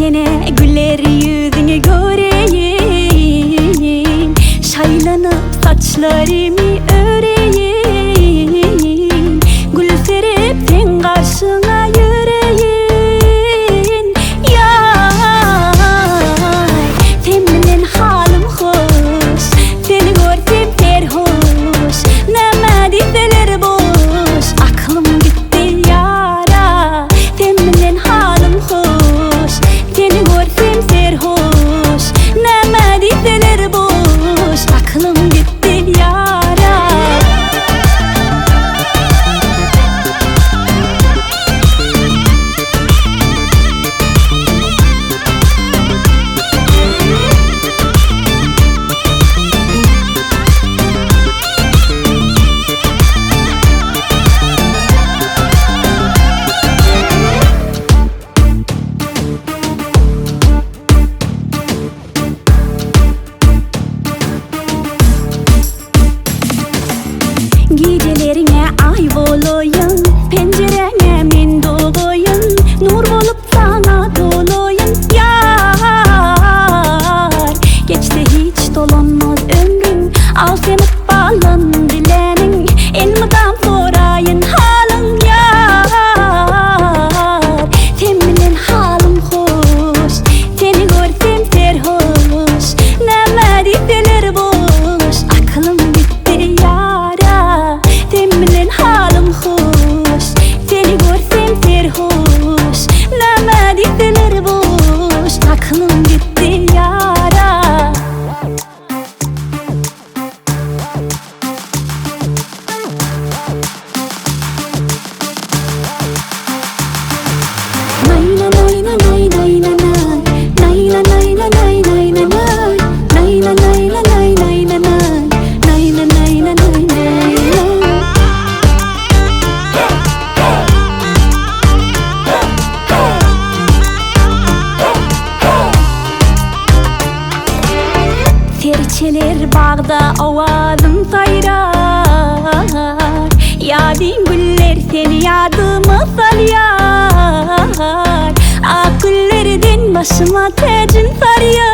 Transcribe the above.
sene güller yüzünü göreyim, şaylanıp saçlarımı öreyim, gül serip sen karşına yürüyün. Yay, sen bilen halim hoş, seni görsem serhoş, neme deseler boş, aklım gitti yara. Sen bilen halim hoş, seni görsem serhoş, neme deseler boş, aklım gitti yara. Gecelerine ay boloyun, pencerene men doloyun, nur bolup sana doloyun. Yar, geçti hiç dolanmaz ömrüm, al seni balın dilenin, elmeden sorayın halın. Yar, sen bilen halim hoş, seni görsem serhoş, neme deseler boş, aklım gitti yara. Sen bilen halim hoş, seni görsem serhoş, neme deseler boş, aklım gitti yara. Nayna nayna nayna nayna nayna nayna nayna nayna nayna nayna nayna nayna nayna nayna nayna. Serçeler bağda ovazım sayrar, yadin güller seni yadıma salyar, ak güllerden başıma tacın sarıyor.